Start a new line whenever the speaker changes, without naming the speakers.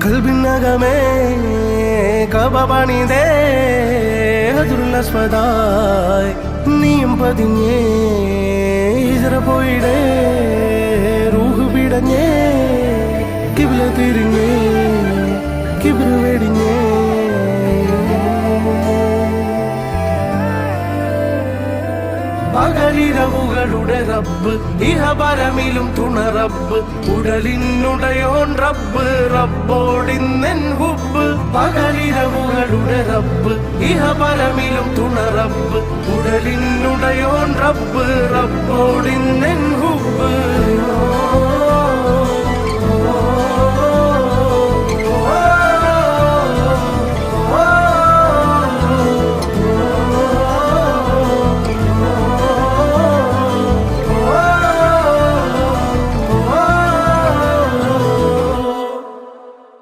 കൽബിനകമേ കബപണിതേ ഹദുറുല്ലസ്വദായ് നീയും പതിഞ്ഞേ ഇജറ പോയിടേ റൂഹ് പിടഞ്ഞേ കിബില തിരിഞ്ഞേ കിബിറ് വെടിഞ്ഞേ പകലിരവുകളുടെ റബ്ബ് ഇഹപരമിലും തുണ റബ്ബ് ഉടലിനുടയോൻ റബ്ബ് റബ്ബോടിന്നെൻ ഹുബ്ബ് പകലിരവുകളുടെ റബ്ബ് ഇഹപരമിലും തുണ റബ്ബ് ഉടലിനുടയോൻ റബ്ബ് റബ്ബോടിന്നെൻ ഹുബ്ബ്